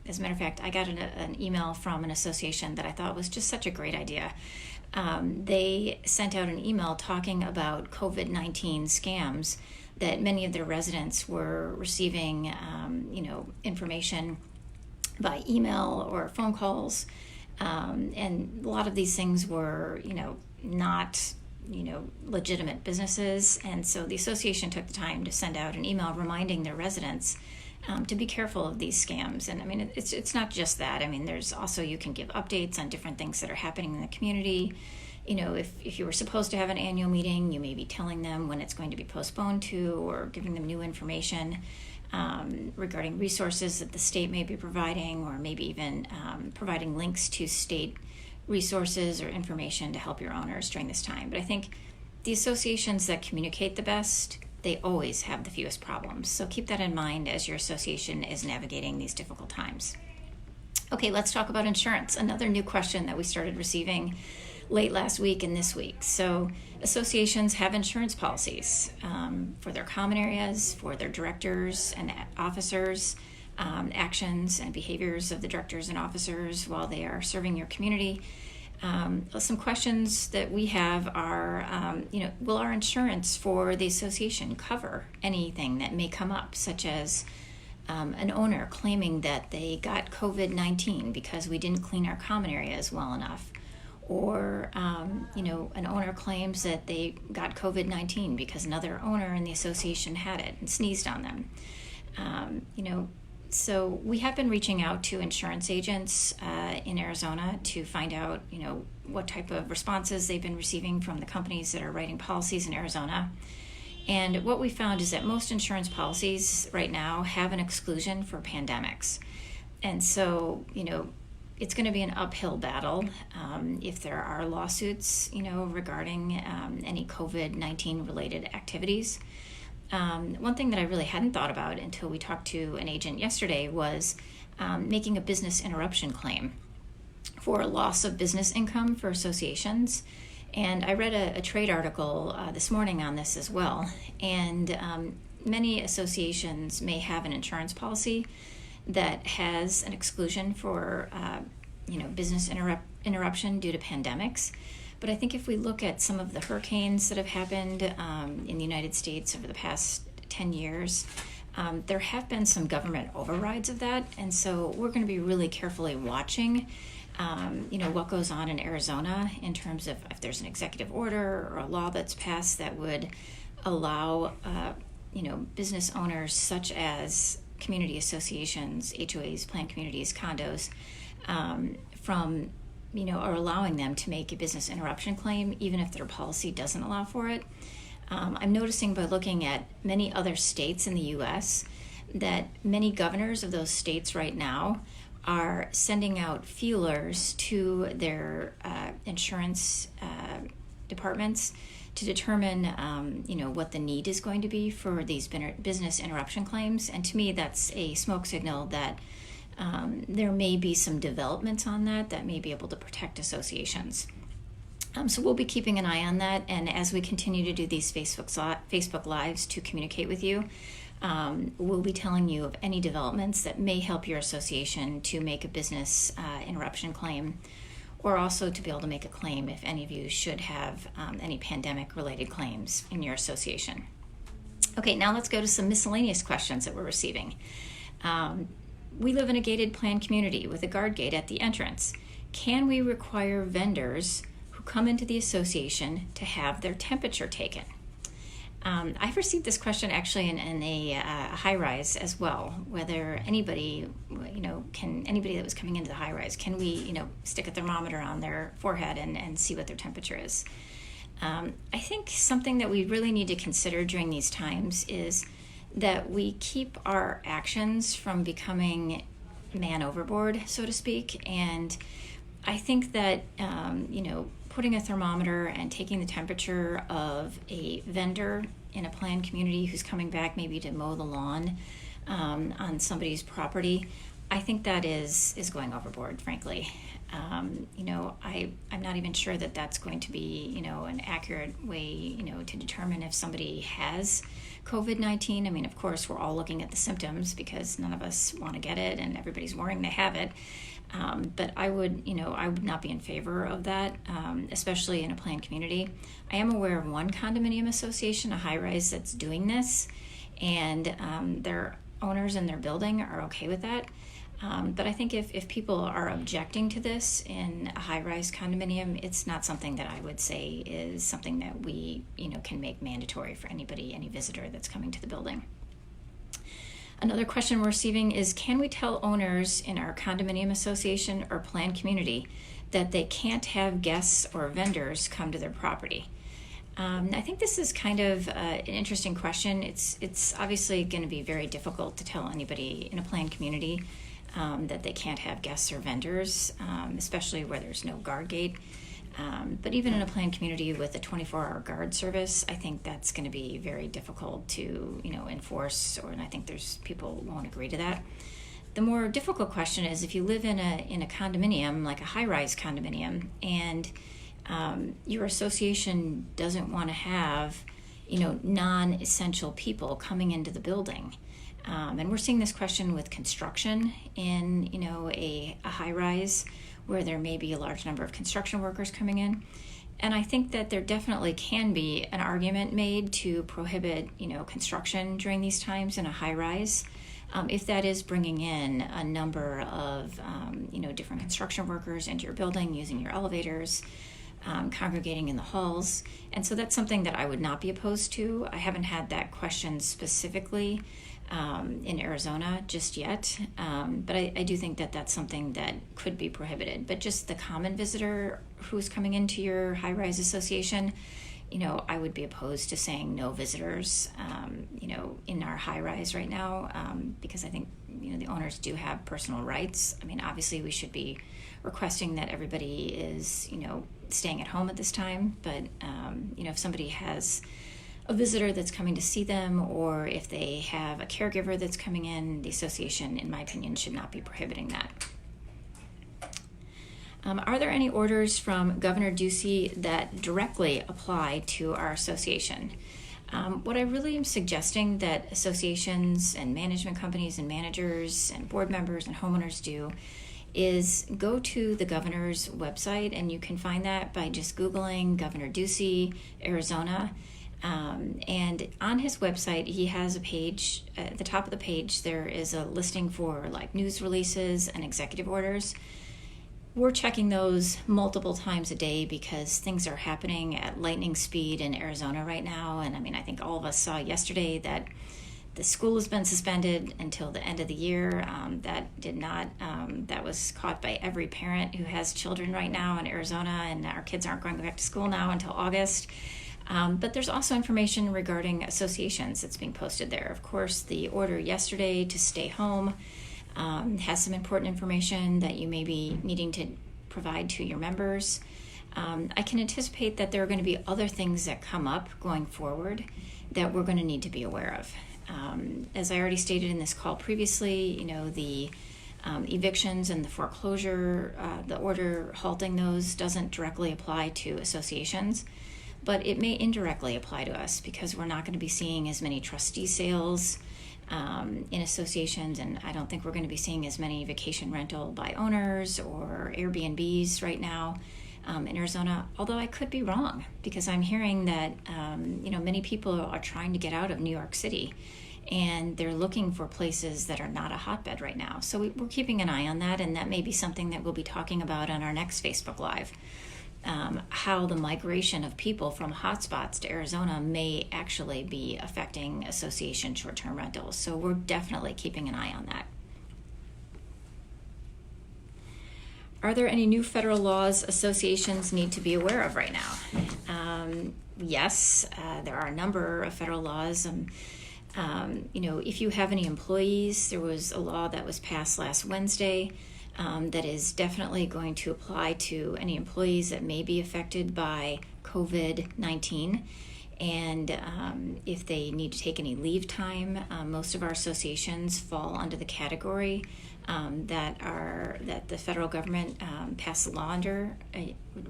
As a matter of fact, I got an email from an association that I thought was just such a great idea. They sent out an email talking about COVID-19 scams that many of their residents were receiving, information by email or phone calls. And a lot of these things were, not legitimate businesses. And so the association took the time to send out an email reminding their residents to be careful of these scams. And I mean, it's not just that. I mean, there's also, you can give updates on different things that are happening in the community. If you were supposed to have an annual meeting, you may be telling them when it's going to be postponed to, or giving them new information regarding resources that the state may be providing, or maybe even providing links to state resources or information to help your owners during this time. But I think the associations that communicate the best, they always have the fewest problems. So keep that in mind as your association is navigating these difficult times. Okay, let's talk about insurance. Another new question that we started receiving late last week and this week. So associations have insurance policies for their common areas, for their directors and officers, actions and behaviors of the directors and officers while they are serving your community. Some questions that we have are, will our insurance for the association cover anything that may come up, such as an owner claiming that they got COVID-19 because we didn't clean our common areas well enough, or an owner claims that they got COVID-19 because another owner in the association had it and sneezed on them. So we have been reaching out to insurance agents in Arizona to find out, what type of responses they've been receiving from the companies that are writing policies in Arizona. And what we found is that most insurance policies right now have an exclusion for pandemics. And so, it's going to be an uphill battle if there are lawsuits, regarding any COVID-19 related activities. One thing that I really hadn't thought about until we talked to an agent yesterday was making a business interruption claim for loss of business income for associations. And I read a trade article this morning on this as well. And many associations may have an insurance policy that has an exclusion for business interruption due to pandemics. But I think if we look at some of the hurricanes that have happened in the United States over the past 10 years, there have been some government overrides of that. And so we're going to be really carefully watching what goes on in Arizona in terms of if there's an executive order or a law that's passed that would allow business owners such as community associations, HOAs, planned communities, condos, from or allowing them to make a business interruption claim even if their policy doesn't allow for it. I'm noticing by looking at many other states in the U.S. that many governors of those states right now are sending out feelers to their insurance departments to determine what the need is going to be for these business interruption claims. And to me, that's a smoke signal that there may be some developments on that may be able to protect associations. So we'll be keeping an eye on that, and as we continue to do these Facebook Lives to communicate with you, we'll be telling you of any developments that may help your association to make a business interruption claim, or also to be able to make a claim if any of you should have any pandemic-related claims in your association. Okay, now let's go to some miscellaneous questions that we're receiving. We live in a gated planned community with a guard gate at the entrance. Can we require vendors who come into the association to have their temperature taken? I've received this question actually in a high-rise as well, whether anybody that was coming into the high-rise, can we, stick a thermometer on their forehead and see what their temperature is? I think something that we really need to consider during these times is that we keep our actions from becoming man overboard, so to speak. And I think that, putting a thermometer and taking the temperature of a vendor in a planned community who's coming back maybe to mow the lawn on somebody's property, I think that is going overboard, frankly. I'm not even sure that that's going to be, an accurate way, to determine if somebody has COVID-19. I mean, of course, we're all looking at the symptoms because none of us want to get it and everybody's worrying they have it. But I would not be in favor of that, especially in a planned community. I am aware of one condominium association, a high-rise, that's doing this, and their owners in their building are okay with that. But I think if people are objecting to this in a high-rise condominium, it's not something that I would say is something that we, can make mandatory for any visitor that's coming to the building. Another question we're receiving is, can we tell owners in our condominium association or planned community that they can't have guests or vendors come to their property? I think this is kind of an interesting question. It's obviously going to be very difficult to tell anybody in a planned community that they can't have guests or vendors, especially where there's no guard gate. But even in a planned community with a 24-hour guard service, I think that's going to be very difficult to, enforce, and I think there's people who won't agree to that. The more difficult question is if you live in a condominium, like a high-rise condominium, and your association doesn't want to have, non-essential people coming into the building. And we're seeing this question with construction in, a high-rise where there may be a large number of construction workers coming in. And I think that there definitely can be an argument made to prohibit, construction during these times in a high-rise, if that is bringing in a number of, different construction workers into your building, using your elevators, congregating in the halls. And so that's something that I would not be opposed to. I haven't had that question specifically in Arizona just yet, but I do think that that's something that could be prohibited. But just the common visitor who's coming into your high-rise association, I would be opposed to saying no visitors, in our high-rise right now, because I think, the owners do have personal rights. I mean, obviously we should be requesting that everybody is, staying at home at this time, but, if somebody has a visitor that's coming to see them, or if they have a caregiver that's coming in, the association, in my opinion, should not be prohibiting that. Are there any orders from Governor Ducey that directly apply to our association? What I really am suggesting that associations and management companies and managers and board members and homeowners do is go to the governor's website, and you can find that by just Googling Governor Ducey, Arizona. And on his website, he has a page. At the top of the page, there is a listing for like news releases and executive orders. We're checking those multiple times a day because things are happening at lightning speed in Arizona right now. And I mean, I think all of us saw yesterday that the school has been suspended until the end of the year. That was caught by every parent who has children right now in Arizona, and our kids aren't going back to school now until August. But there's also information regarding associations that's being posted there. Of course, the order yesterday to stay home has some important information that you may be needing to provide to your members. I can anticipate that there are going to be other things that come up going forward that we're going to need to be aware of. As I already stated in this call previously, the evictions and the foreclosure, the order halting those doesn't directly apply to associations, but it may indirectly apply to us because we're not going to be seeing as many trustee sales in associations, and I don't think we're going to be seeing as many vacation rental by owners or Airbnbs right now in Arizona, although I could be wrong because I'm hearing that many people are trying to get out of New York City and they're looking for places that are not a hotbed right now. So we're keeping an eye on that, and that may be something that we'll be talking about on our next Facebook Live. How the migration of people from hotspots to Arizona may actually be affecting association short-term rentals. So we're definitely keeping an eye on that. Are there any new federal laws associations need to be aware of right now? Yes, there are a number of federal laws. If you have any employees, there was a law that was passed last Wednesday that is definitely going to apply to any employees that may be affected by COVID-19. And if they need to take any leave time, most of our associations fall under the category that the federal government passed the law under.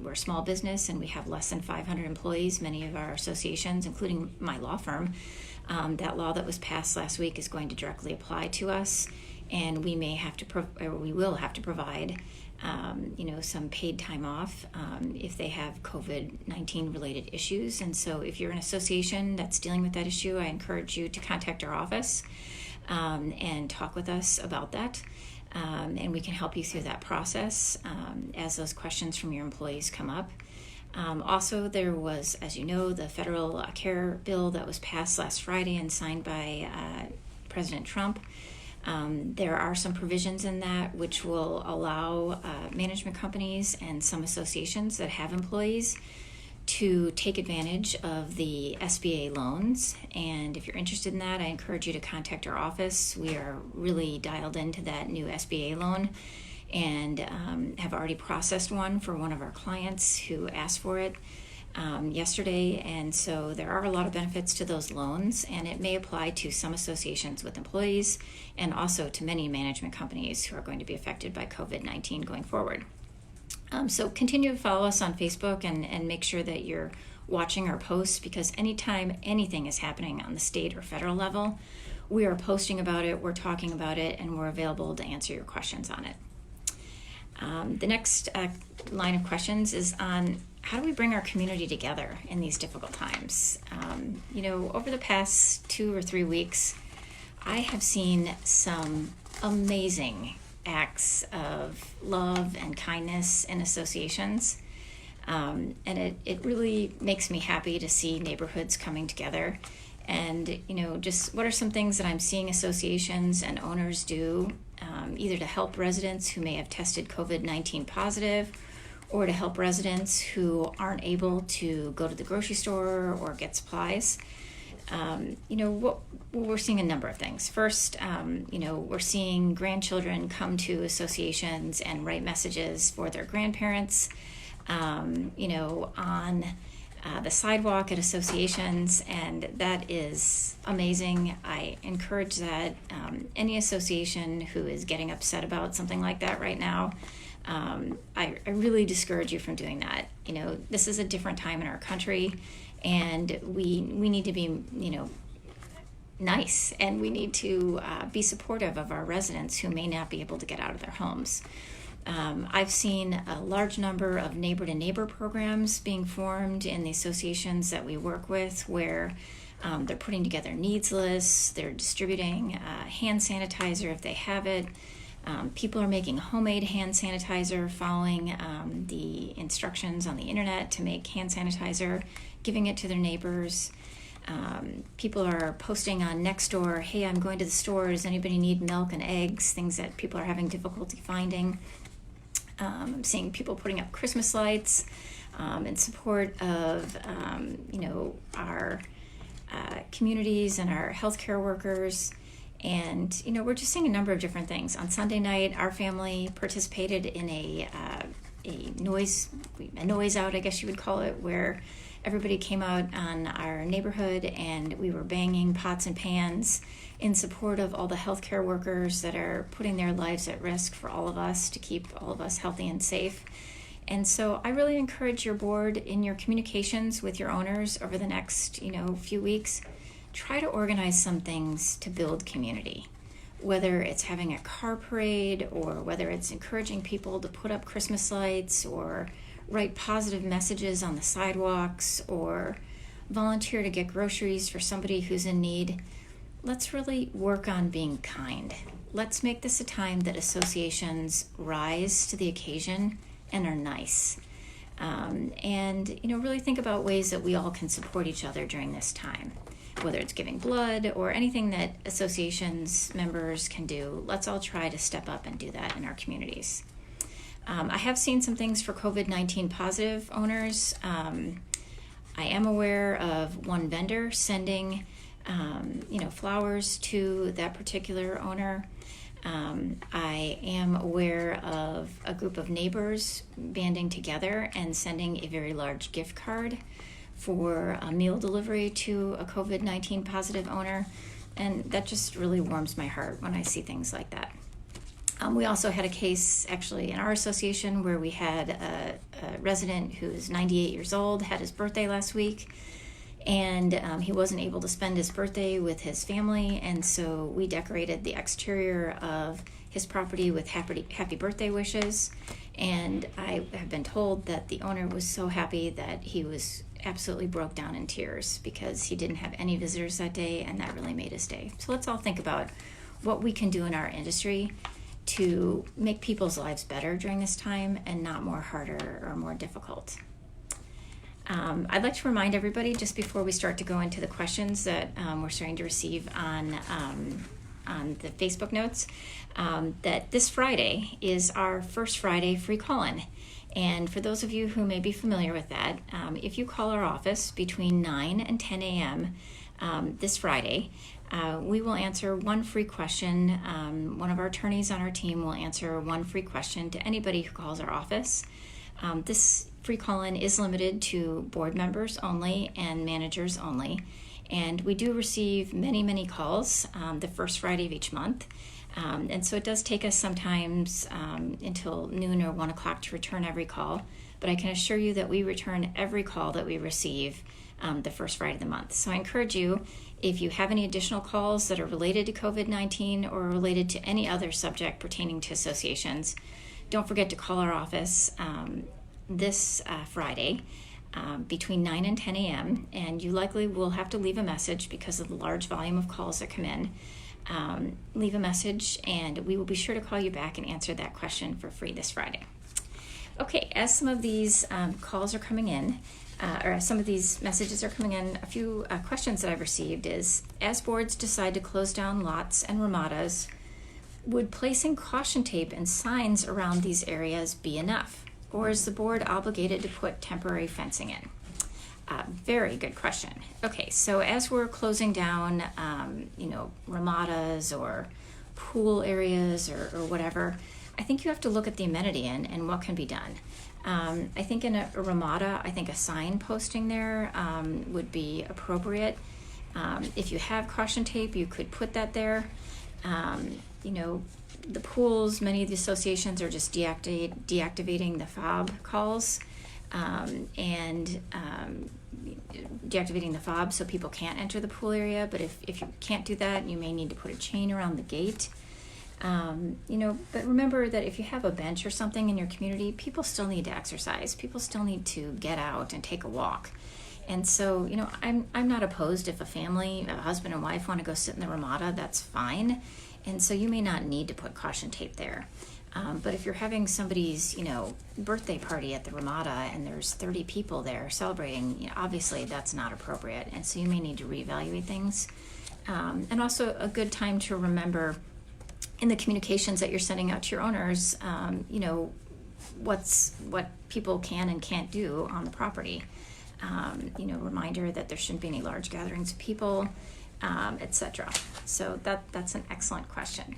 We're a small business and we have less than 500 employees. Many of our associations, including my law firm, that law that was passed last week is going to directly apply to us. And we will have to provide, some paid time off if they have COVID-19 related issues. And so if you're an association that's dealing with that issue, I encourage you to contact our office and talk with us about that. And we can help you through that process as those questions from your employees come up. Also, there was, as you know, the federal care bill that was passed last Friday and signed by President Trump. There are some provisions in that which will allow management companies and some associations that have employees to take advantage of the SBA loans. And if you're interested in that, I encourage you to contact our office. We are really dialed into that new SBA loan and have already processed one for one of our clients who asked for it yesterday. And so there are a lot of benefits to those loans, and it may apply to some associations with employees and also to many management companies who are going to be affected by COVID-19 going forward. So continue to follow us on Facebook and make sure that you're watching our posts, because anytime anything is happening on the state or federal level, we are posting about it, we're talking about it, and we're available to answer your questions on it. The next line of questions is on how do we bring our community together in these difficult times? Over the past 2 or 3 weeks, I have seen some amazing acts of love and kindness in associations. And it really makes me happy to see neighborhoods coming together. And, just what are some things that I'm seeing associations and owners do, either to help residents who may have tested COVID-19 positive, or to help residents who aren't able to go to the grocery store or get supplies. We're seeing a number of things. First, we're seeing grandchildren come to associations and write messages for their grandparents, on the sidewalk at associations, and that is amazing. I encourage that any association who is getting upset about something like that right now, I really discourage you from doing that. This is a different time in our country, and we need to be, nice, and we need to be supportive of our residents who may not be able to get out of their homes. I've seen a large number of neighbor-to-neighbor programs being formed in the associations that we work with, where they're putting together needs lists, they're distributing hand sanitizer if they have it. People are making homemade hand sanitizer, following the instructions on the internet to make hand sanitizer, giving it to their neighbors. People are posting on Nextdoor, hey, I'm going to the store, does anybody need milk and eggs, things that people are having difficulty finding. I'm seeing people putting up Christmas lights in support of our communities and our healthcare workers. And we're just seeing a number of different things. On Sunday night, our family participated in a noise out, I guess you would call it, where everybody came out on our neighborhood and we were banging pots and pans in support of all the healthcare workers that are putting their lives at risk for all of us, to keep all of us healthy and safe. And so I really encourage your board, in your communications with your owners over the next few weeks, try to organize some things to build community, whether it's having a car parade, or whether it's encouraging people to put up Christmas lights, or write positive messages on the sidewalks, or volunteer to get groceries for somebody who's in need. Let's really work on being kind. Let's make this a time that associations rise to the occasion and are nice. And really think about ways that we all can support each other during this time, whether it's giving blood or anything that associations members can do. Let's all try to step up and do that in our communities. I have seen some things for COVID-19 positive owners. I am aware of one vendor sending, flowers to that particular owner. I am aware of a group of neighbors banding together and sending a very large gift card for a meal delivery to a COVID-19 positive owner. And that just really warms my heart when I see things like that. We also had a case actually in our association where we had a resident who's 98 years old, had his birthday last week, and he wasn't able to spend his birthday with his family, and so we decorated the exterior of his property with happy birthday wishes. And I have been told that the owner was so happy that he was absolutely broke down in tears because he didn't have any visitors that day, and that really made his day. So let's all think about what we can do in our industry to make people's lives better during this time and not more harder or more difficult. I'd like to remind everybody, just before we start to go into the questions that we're starting to receive on the Facebook notes, that this Friday is our first Friday free call-in. And for those of you who may be familiar with that, if you call our office between 9 and 10 a.m. This Friday, we will answer one free question. One of our attorneys on our team will answer one free question to anybody who calls our office. This free call-in is limited to board members only and managers only. And we do receive many, many calls the first Friday of each month. And so it does take us sometimes until noon or 1 o'clock to return every call. But I can assure you that we return every call that we receive the first Friday of the month. So I encourage you, if you have any additional calls that are related to COVID-19 or related to any other subject pertaining to associations, don't forget to call our office this Friday between 9 and 10 a.m. And you likely will have to leave a message because of the large volume of calls that come in. Leave a message and we will be sure to call you back and answer that question for free this Friday. Okay, as some of these calls are coming in, or some of these messages are coming in, a few questions that I've received is, as boards decide to close down lots and Ramadas, would placing caution tape and signs around these areas be enough? Or is the board obligated to put temporary fencing in? Very good question. Okay, so as we're closing down, Ramadas or pool areas or whatever, I think you have to look at the amenity and what can be done. I think in a Ramada, I think a sign posting there would be appropriate. If you have caution tape, you could put that there. the pools, many of the associations are just deactivating the fob calls and deactivating the fob so people can't enter the pool area. But if you can't do that, you may need to put a chain around the gate. But remember that if you have a bench or something in your community, people still need to exercise. People still need to get out and take a walk. And so, I'm not opposed if a family, a husband and wife want to go sit in the Ramada, that's fine. And so you may not need to put caution tape there. But if you're having somebody's, birthday party at the Ramada and there's 30 people there celebrating, obviously that's not appropriate. And so you may need to reevaluate things. And also a good time to remember in the communications that you're sending out to your owners, what people can and can't do on the property. Reminder that there shouldn't be any large gatherings of people, etc. So that's an excellent question.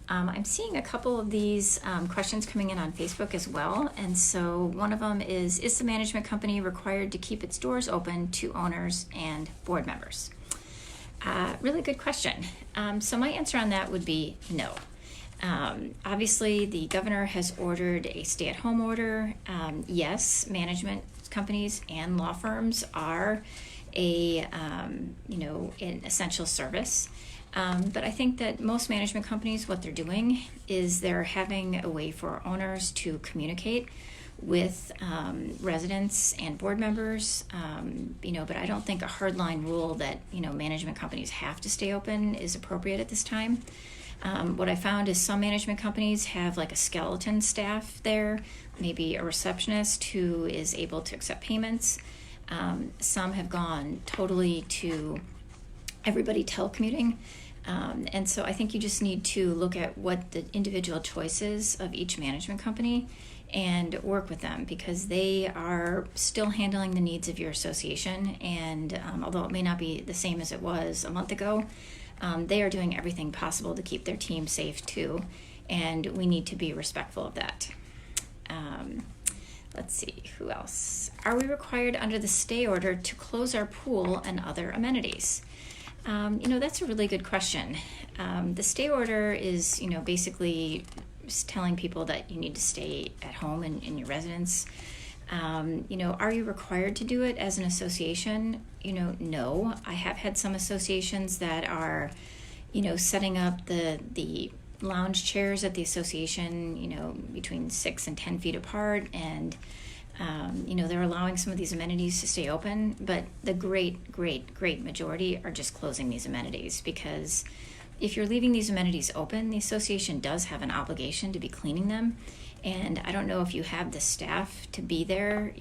I'm seeing a couple of these questions coming in on Facebook as well. And so one of them is the management company required to keep its doors open to owners and board members? Really good question. So my answer on that would be no. Obviously, the governor has ordered a stay-at-home order. Yes, management companies and law firms are an essential service. But I think that most management companies, what they're doing is they're having a way for owners to communicate with residents and board members, but I don't think a hardline rule that, management companies have to stay open is appropriate at this time. What I found is some management companies have like a skeleton staff there, maybe a receptionist who is able to accept payments. Some have gone totally to everybody telecommuting. And so I think you just need to look at what the individual choices of each management company and work with them, because they are still handling the needs of your association. And although it may not be the same as it was a month ago, they are doing everything possible to keep their team safe too. And we need to be respectful of that. Let's see, who else? Are we required under the stay order to close our pool and other amenities? That's a really good question. The stay order is, basically telling people that you need to stay at home in your residence. Are you required to do it as an association? No. I have had some associations that are, setting up the lounge chairs at the association, between 6 and 10 feet apart, and they're allowing some of these amenities to stay open, but the great majority are just closing these amenities, because if you're leaving these amenities open, the association does have an obligation to be cleaning them. And I don't know if you have the staff to be there,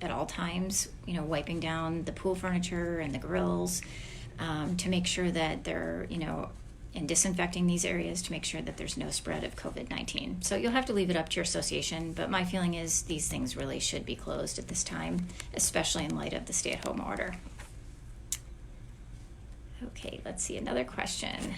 at all times, wiping down the pool furniture and the grills, to make sure that they're, and disinfecting these areas to make sure that there's no spread of COVID-19. So you'll have to leave it up to your association, but my feeling is these things really should be closed at this time, especially in light of the stay-at-home order. Okay, let's see, another question.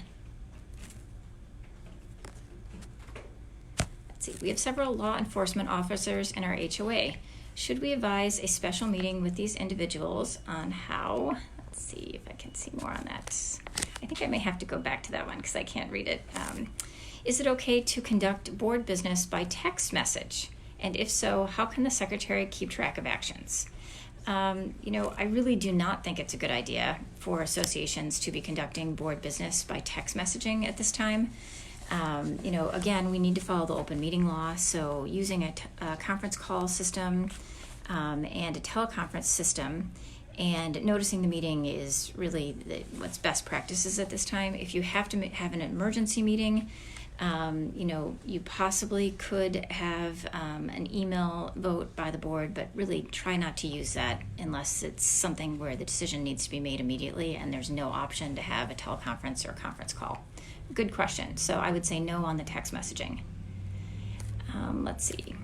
Let's see, we have several law enforcement officers in our HOA. Should we advise a special meeting with these individuals on how? Let's see if I can see more on that. I think I may have to go back to that one because I can't read it. Is it okay to conduct board business by text message? And if so, how can the secretary keep track of actions? I really do not think it's a good idea for associations to be conducting board business by text messaging at this time. Again, we need to follow the open meeting law, so using a conference call system and a teleconference system and noticing the meeting is really what's best practices at this time. If you have to have an emergency meeting, you possibly could have an email vote by the board, but really try not to use that unless it's something where the decision needs to be made immediately and there's no option to have a teleconference or a conference call. Good question. So I would say no on the text messaging. Let's see.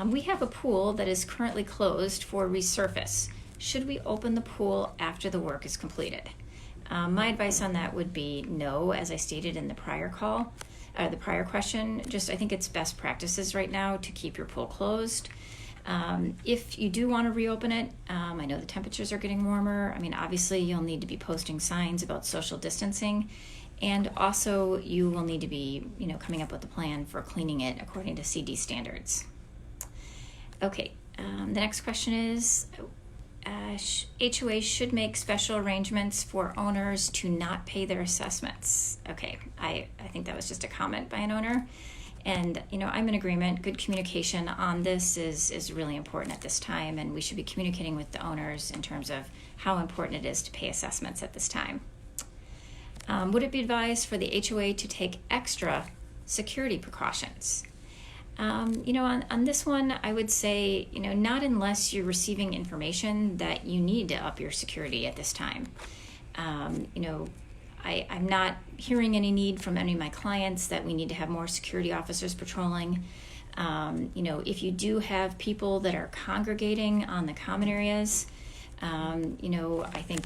We have a pool that is currently closed for resurface. Should we open the pool after the work is completed? My advice on that would be no, as I stated in the prior question. I think it's best practices right now to keep your pool closed. If you do want to reopen it, I know the temperatures are getting warmer. I mean, obviously you'll need to be posting signs about social distancing, and also you will need to be, coming up with a plan for cleaning it according to CD standards. Okay, the next question is, HOA should make special arrangements for owners to not pay their assessments. Okay, I think that was just a comment by an owner. And, I'm in agreement. Good communication on this is really important at this time, and we should be communicating with the owners in terms of how important it is to pay assessments at this time. Would it be advised for the HOA to take extra security precautions? On this one, I would say, not unless you're receiving information that you need to up your security at this time. I'm not hearing any need from any of my clients that we need to have more security officers patrolling. If you do have people that are congregating on the common areas, I think,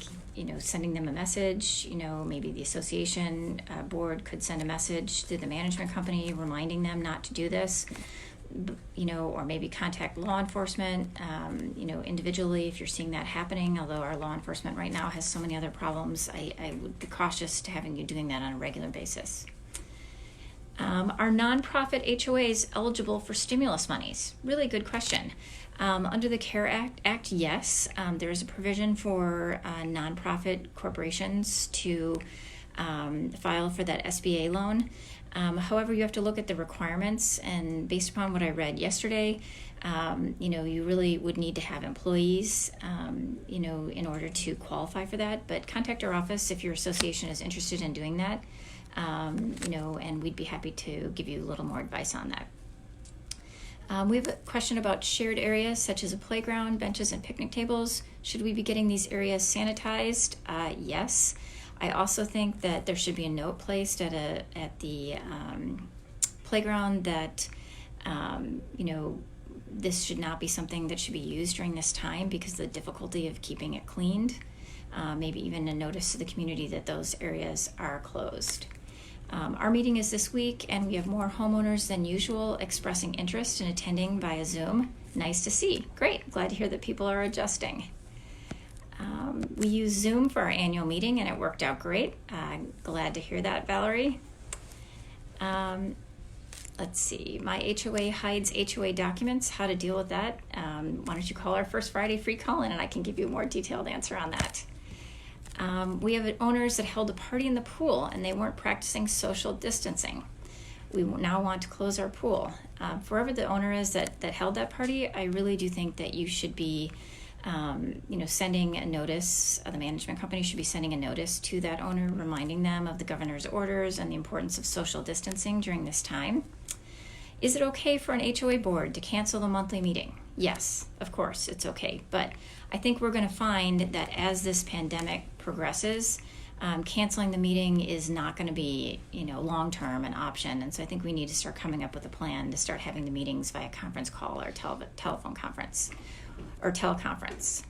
sending them a message, maybe the association board could send a message to the management company reminding them not to do this, or maybe contact law enforcement, individually if you're seeing that happening. Although our law enforcement right now has so many other problems, I would be cautious to having you doing that on a regular basis. Are nonprofit HOAs eligible for stimulus monies? Really good question. Under the CARE Act, yes. There is a provision for nonprofit corporations to file for that SBA loan. However, you have to look at the requirements, and based upon what I read yesterday, you really would need to have employees, in order to qualify for that. But contact our office if your association is interested in doing that, and we'd be happy to give you a little more advice on that. We have a question about shared areas such as a playground, benches, and picnic tables. Should we be getting these areas sanitized? Yes. I also think that there should be a note placed at the playground that this should not be something that should be used during this time because of the difficulty of keeping it cleaned. Maybe even a notice to the community that those areas are closed. Our meeting is this week, and we have more homeowners than usual expressing interest in attending via Zoom. Nice to see. Great. Glad to hear that people are adjusting. We use Zoom for our annual meeting, and it worked out great. Glad to hear that, Valerie. Let's see. My HOA hides HOA documents. How to deal with that? Why don't you call our First Friday free call-in, and I can give you a more detailed answer on that. We have owners that held a party in the pool, and they weren't practicing social distancing. We now want to close our pool. For whoever the owner is that held that party, I really do think that you should be sending a notice. The management company should be sending a notice to that owner, reminding them of the governor's orders and the importance of social distancing during this time. Is it okay for an HOA board to cancel the monthly meeting? Yes, of course, it's okay. But I think we're going to find that as this pandemic progresses, canceling the meeting is not going to be, long-term an option. And so I think we need to start coming up with a plan to start having the meetings via conference call or telephone conference or teleconference.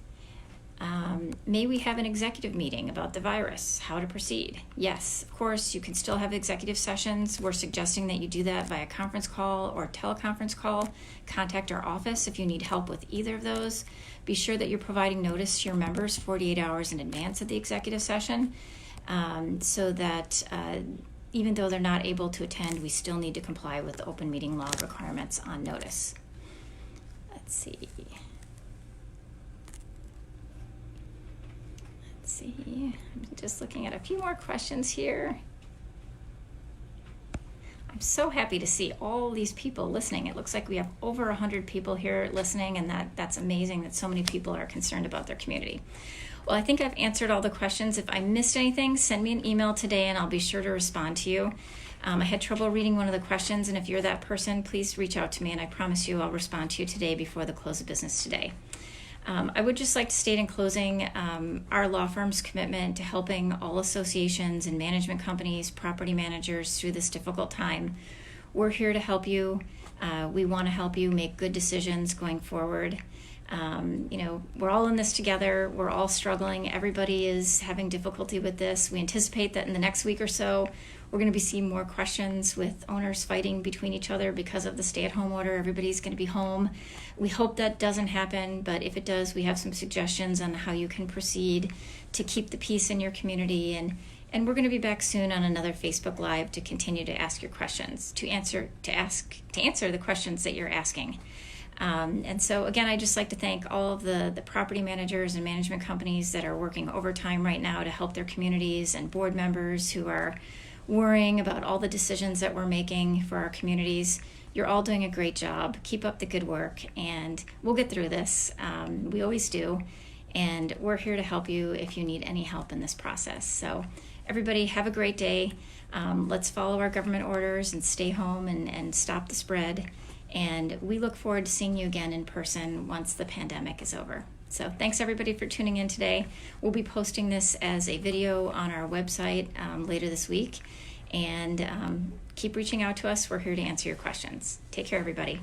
May we have an executive meeting about the virus, how to proceed? Yes, of course, you can still have executive sessions. We're suggesting that you do that via conference call or teleconference call. Contact our office if you need help with either of those. Be sure that you're providing notice to your members 48 hours in advance of the executive session, so that even though they're not able to attend, we still need to comply with the open meeting law requirements on notice. Let's see. I'm just looking at a few more questions here. I'm so happy to see all these people listening. It looks like we have over 100 people here listening, and that's amazing that so many people are concerned about their community. Well, I think I've answered all the questions. If I missed anything, send me an email today and I'll be sure to respond to you. I had trouble reading one of the questions, and if you're that person, please reach out to me, and I promise you I'll respond to you today before the close of business today. I would just like to state in closing our law firm's commitment to helping all associations and management companies, property managers through this difficult time. We're here to help you. We want to help you make good decisions going forward. We're all in this together. We're all struggling. Everybody is having difficulty with this. We anticipate that in the next week or so, We're going to be seeing more questions with owners fighting between each other because of the stay-at-home order. Everybody's going to be home. We hope that doesn't happen, but if it does, we have some suggestions on how you can proceed to keep the peace in your community. And we're going to be back soon on another Facebook Live to continue to ask your questions, to answer the questions that you're asking. And so again, I'd just like to thank all of the property managers and management companies that are working overtime right now to help their communities, and board members who are worrying about all the decisions that we're making for our communities. You're all doing a great job. Keep up the good work, and we'll get through this. We always do. And we're here to help you if you need any help in this process. So everybody have a great day. Let's follow our government orders and stay home and stop the spread. And we look forward to seeing you again in person once the pandemic is over. So thanks everybody for tuning in today. We'll be posting this as a video on our website later this week. And keep reaching out to us. We're here to answer your questions. Take care, everybody.